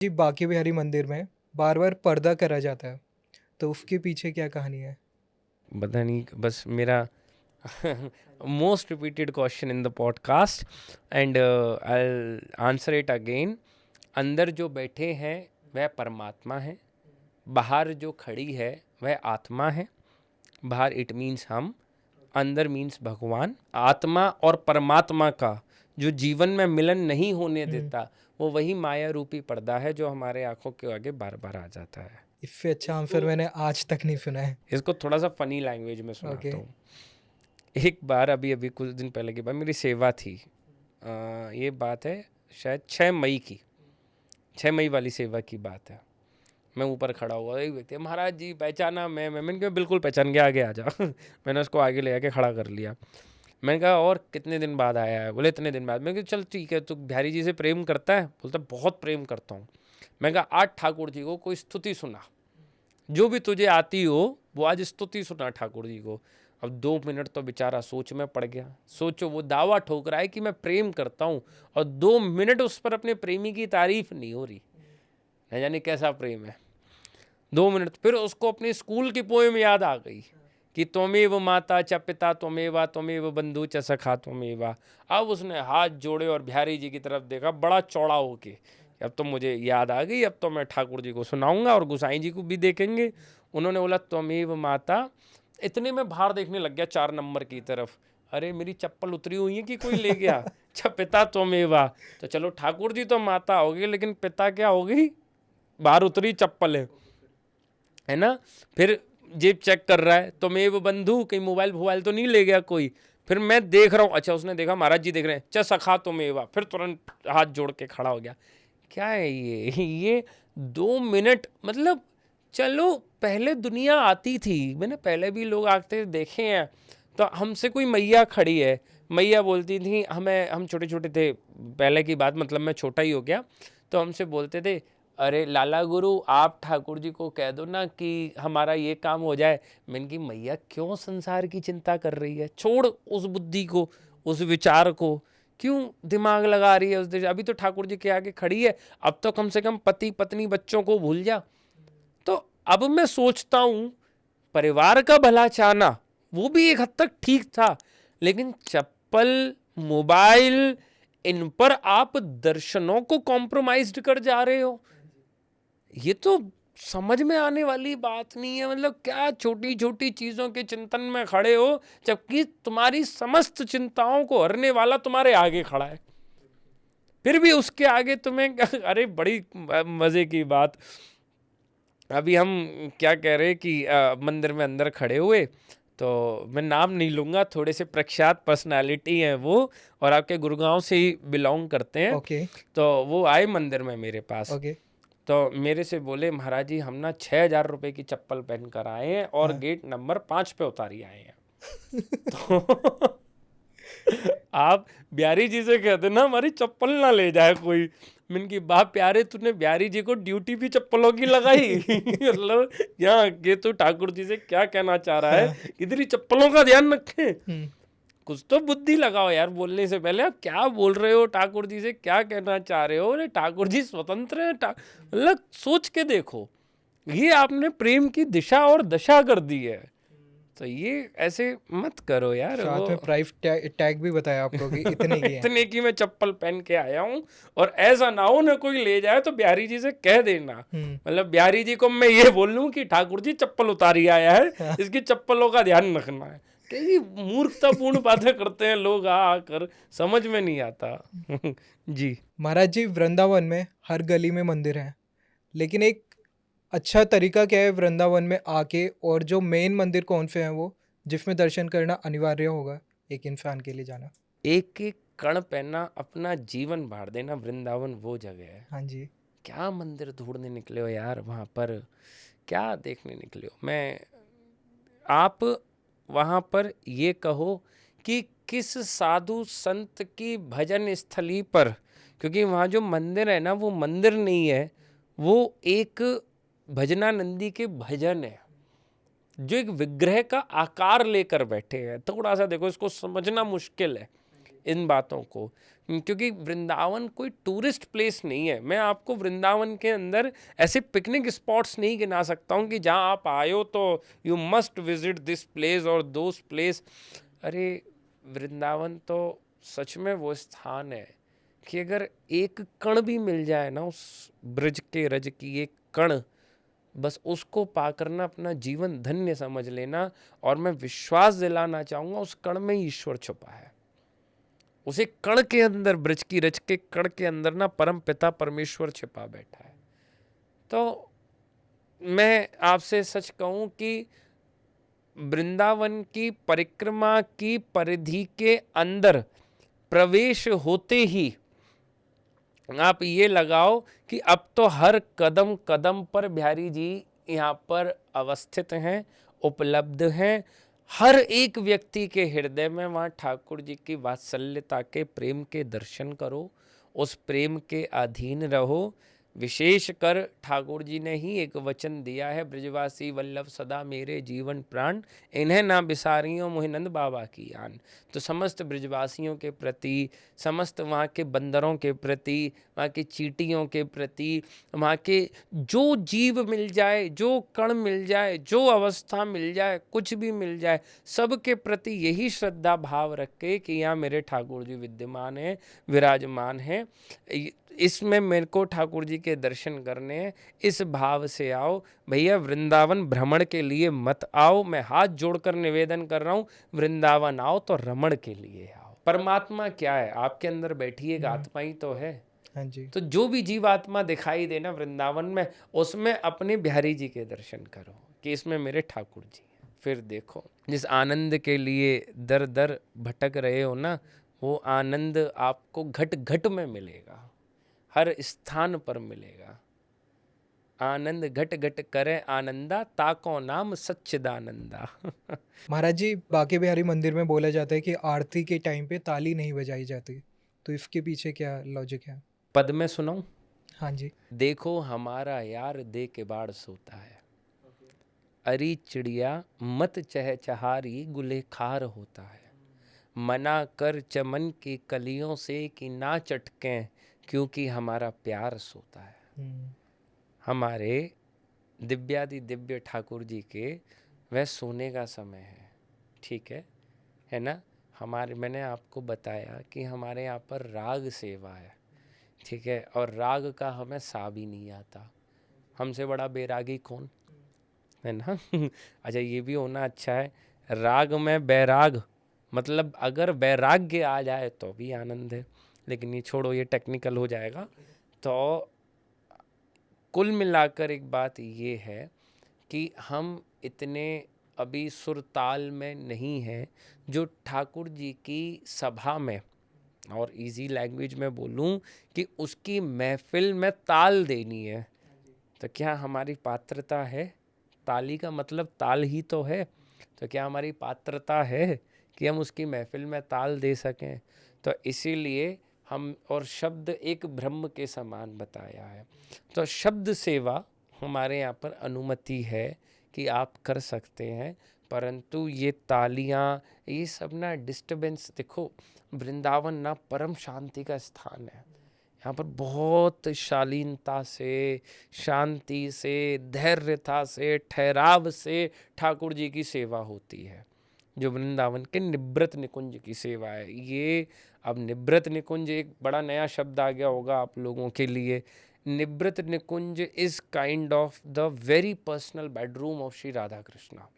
जी, बांके बिहारी मंदिर में बार-बार पर्दा करा जाता है, तो उसके पीछे क्या कहानी है? पता नहीं, बस मेरा most repeated question in the podcast and I answer it again. अंदर जो बैठे हैं वह परमात्मा है, बाहर जो खड़ी है वह आत्मा है। बाहर इट मीन्स हम, अंदर मीन्स भगवान। आत्मा और परमात्मा का जो जीवन में मिलन नहीं होने देता, वो वही माया रूपी पर्दा है जो हमारे आंखों के आगे बार बार आ जाता है। इससे अच्छा आंसर मैंने आज तक नहीं सुना है। इसको थोड़ा सा फनी लैंग्वेज में ओके। सुनाता हूँ। एक बार अभी कुछ दिन पहले की बात, मेरी सेवा थी। ये बात है शायद 6 मई की, 6 मई वाली सेवा की बात है। मैं ऊपर खड़ा हुआ, एक व्यक्ति, महाराज जी पहचाना? मैंने कहा बिल्कुल पहचान गया, आगे आ जा। मैंने उसको आगे ले आके खड़ा कर लिया। मैंने कहा और कितने दिन बाद आया है? बोले इतने दिन बाद। मैंने कहा चल ठीक है, तू बिहारी जी से प्रेम करता है? बोलता बहुत प्रेम करता हूँ। मैंने कहा आज ठाकुर जी को कोई स्तुति सुना, जो भी तुझे आती हो वो आज स्तुति सुना ठाकुर जी को। अब 2 मिनट तो बेचारा सोच में पड़ गया। सोचो, वो दावा ठोक रहा है कि मैं प्रेम करता हूँ और 2 मिनट उस पर अपने प्रेमी की तारीफ नहीं हो रही। न जाने कैसा प्रेम है। 2 मिनट फिर उसको अपनी स्कूल की पोएम याद आ गई कि त्वमेव माता च पिता त्वमेवा त्वमेव बंधु च सखा त्वमेवा। अब उसने हाथ जोड़े और बिहारी जी की तरफ देखा बड़ा चौड़ा होके। अब तो मुझे याद आ गई, अब तो मैं ठाकुर जी को सुनाऊंगा और गोसाई जी को भी देखेंगे। उन्होंने बोला त्वमेव माता। इतने में बाहर देखने लग गया 4 नंबर की तरफ। अरे मेरी चप्पल उतरी हुई है कि कोई ले गया? अच्छा पिता त्वमेवा, तो चलो ठाकुर जी तो माता होगी, लेकिन पिता क्या होगी? बाहर उतरी चप्पल है ना। फिर जेब चेक कर रहा है, त्वमेव बंधु, कहीं मोबाइल तो नहीं ले गया कोई? फिर मैं देख रहा हूँ, अच्छा उसने देखा महाराज जी देख रहे हैं, च सखा त्वमेवा, फिर तुरंत हाथ जोड़ के खड़ा हो गया। क्या है ये 2 मिनट मतलब। चलो पहले दुनिया आती थी, मैंने पहले भी लोग आते देखे हैं। तो हमसे कोई मैया खड़ी है, मैया बोलती थी हमें, हम छोटे छोटे थे पहले की बात, मतलब मैं छोटा ही हो गया, तो हमसे बोलते थे अरे लाला गुरु आप ठाकुर जी को कह दो ना कि हमारा ये काम हो जाए। मैंने की मैया क्यों संसार की चिंता कर रही है, छोड़ उस बुद्धि को, उस विचार को, क्यों दिमाग लगा रही है उस देश? अभी तो ठाकुर जी के आगे खड़ी है, अब तो कम से कम पति पत्नी बच्चों को भूल जा। तो अब मैं सोचता हूं परिवार का भला चाहना वो भी एक हद तक ठीक था, लेकिन चप्पल, मोबाइल, इन पर आप दर्शनों को कॉम्प्रोमाइज कर जा रहे हो। ये तो समझ में आने वाली बात नहीं है। मतलब क्या छोटी छोटी चीजों के चिंतन में खड़े हो, जबकि तुम्हारी समस्त चिंताओं को हरने वाला तुम्हारे आगे खड़ा है, फिर भी उसके आगे तुम्हें अरे बड़ी मजे की बात। अभी हम क्या कह रहे कि मंदिर में अंदर खड़े हुए, तो मैं नाम नहीं लूंगा, थोड़े से प्रख्यात पर्सनालिटी हैं वो, और आपके गुड़गांव से ही बिलोंग करते हैं। ओके। तो वो आए मंदिर में मेरे पास, ओके। तो मेरे से बोले महाराज जी हम ना 6,000 रुपए की चप्पल पहन कर आए हैं और हाँ। गेट नंबर 5 पे उतारी आए हैं। तो आप बिहारी जी से कहते ना हमारी चप्पल ना ले जाए कोई। मैंने की बाप प्यारे, तूने बिहारी जी को ड्यूटी भी चप्पलों की लगाई। मतलब यहाँ के तो ठाकुर जी से क्या कहना चाह रहा है, हाँ। इधर ही चप्पलों का ध्यान रखे। हम्म। कुछ तो बुद्धि लगाओ यार, बोलने से पहले आप क्या बोल रहे हो, ठाकुर जी से क्या कहना चाह रहे हो? अरे ठाकुर जी स्वतंत्र है, मतलब सोच के देखो, ये आपने प्रेम की दिशा और दशा कर दी है। तो ये ऐसे मत करो यार। साथ वो में प्राइस टैग भी बताया आपको कि इतने की है। इतने की मैं चप्पल पहन के आया हूँ, और ऐसा ना हो ना कोई ले जाए तो बिहारी जी से कह देना। मतलब बिहारी जी को मैं ये बोल लूँ कि ठाकुर जी चप्पल उतारी आया है, हाँ। इसकी चप्पलों का ध्यान रखना है। कई मूर्खतापूर्ण बातें करते हैं लोग आकर, समझ में नहीं आता। जी महाराज जी, वृंदावन में हर गली में मंदिर है, लेकिन एक अच्छा तरीका क्या है वृंदावन में आके, और जो मेन मंदिर कौन से हैं वो जिसमें दर्शन करना अनिवार्य होगा एक इंसान के लिए जाना? एक एक कण पहना अपना जीवन बांट देना, वृंदावन वो जगह है। हाँ जी। क्या मंदिर ढूंढने निकले हो यार वहाँ पर, क्या देखने निकले हो? मैं आप वहाँ पर ये कहो कि किस साधु संत की भजन स्थली पर, क्योंकि वहाँ जो मंदिर है ना वो मंदिर नहीं है, वो एक भजनानंदी के भजन है जो एक विग्रह का आकार लेकर बैठे हैं। थोड़ा सा देखो, इसको समझना मुश्किल है। इन बातों को, क्योंकि वृंदावन कोई टूरिस्ट प्लेस नहीं है। मैं आपको वृंदावन के अंदर ऐसे पिकनिक स्पॉट्स नहीं गिना सकता हूँ कि जहाँ आप आए हो तो you must visit this place और दोस प्लेस। अरे वृंदावन तो सच में वो स्थान है कि अगर एक कण भी मिल जाए ना उस ब्रज के रज की एक कण, बस उसको पाकर ना अपना जीवन धन्य समझ लेना। और मैं विश्वास दिलाना चाहूँगा उस कण में ईश्वर छुपा है। उसे कण के अंदर, ब्रज की रज के कण के अंदर ना परम पिता परमेश्वर छिपा बैठा है। तो मैं आपसे सच कहूँ कि वृंदावन की परिक्रमा की परिधि के अंदर प्रवेश होते ही आप ये लगाओ कि अब तो हर कदम कदम पर बिहारी जी यहाँ पर अवस्थित हैं, उपलब्ध हैं। हर एक व्यक्ति के हृदय में वहाँ ठाकुर जी की वात्सल्यता के प्रेम के दर्शन करो, उस प्रेम के अधीन रहो। विशेष कर ठाकुर जी ने ही एक वचन दिया है, ब्रजवासी वल्लभ सदा मेरे जीवन प्राण, इन्हें ना बिसारियों मोहिनंद बाबा की आन। तो समस्त ब्रजवासियों के प्रति, समस्त वहाँ के बंदरों के प्रति, वहाँ की चींटियों के प्रति, वहाँ के जो जीव मिल जाए, जो कण मिल जाए, जो अवस्था मिल जाए, कुछ भी मिल जाए, सबके प्रति यही श्रद्धा भाव रखे कि यहाँ मेरे ठाकुर जी विद्यमान हैं, विराजमान हैं, इसमें मेरे को ठाकुर जी के दर्शन करने हैं। इस भाव से आओ भैया, वृंदावन भ्रमण के लिए मत आओ। मैं हाथ जोड़कर निवेदन कर रहा हूँ, वृंदावन आओ तो रमण के लिए आओ। परमात्मा क्या है? आपके अंदर बैठी एक आत्मा ही तो है। हाँ जी। तो जो भी जीवात्मा दिखाई देना वृंदावन में, उसमें अपने बिहारी जी के दर्शन करो कि इसमें मेरे ठाकुर जी हैं। फिर देखो, जिस आनंद के लिए दर दर भटक रहे हो ना, वो आनंद आपको घट घट में मिलेगा, हर स्थान पर मिलेगा। आनंद घट घट करे आनंदा, ताको नाम सच्चिदानंदा। महाराज जी, बांके बिहारी मंदिर में बोला जाता है कि आरती के टाइम पे ताली नहीं बजाई जाती, तो इसके पीछे क्या लॉजिक है? पद में सुनाऊं? हाँ जी। देखो हमारा यार दे के बाड़ सोता है, अरी चिड़िया मत चहचहारी गुलेखार होता है। मना कर चमन की कलियों से कि ना चटकें, क्योंकि हमारा प्यार सोता है। हमारे दिव्यादि दिव्य ठाकुर जी के वह सोने का समय है, ठीक है ना। मैंने आपको बताया कि हमारे यहाँ पर राग सेवा है, ठीक है, और राग का हमें सा भी नहीं आता। हमसे बड़ा बेरागी कौन है ना। अच्छा, ये भी होना अच्छा है, राग में बैराग, मतलब अगर वैराग्य आ जाए तो भी आनंद है, लेकिन ये छोड़ो, ये टेक्निकल हो जाएगा। तो कुल मिलाकर एक बात ये है कि हम इतने अभी सुर ताल में नहीं हैं जो ठाकुर जी की सभा में, और इजी लैंग्वेज में बोलूं कि उसकी महफिल में ताल देनी है। तो क्या हमारी पात्रता है? ताली का मतलब ताल ही तो है। तो क्या हमारी पात्रता है कि हम उसकी महफिल में ताल दे सकें? तो इसीलिए हम, और शब्द एक ब्रह्म के समान बताया है, तो शब्द सेवा हमारे यहाँ पर अनुमति है कि आप कर सकते हैं। परंतु ये तालियाँ, ये सब ना डिस्टर्बेंस, देखो वृंदावन ना परम शांति का स्थान है। यहाँ पर बहुत शालीनता से, शांति से, धैर्यता से, ठहराव से ठाकुर जी की सेवा होती है, जो वृंदावन के निवृत्त निकुंज की सेवा है। ये अब निवृत्त निकुंज एक बड़ा नया शब्द आ गया होगा आप लोगों के लिए। निवृत्त Nikunj is kind of the very personal bedroom of Shri Radha Krishna.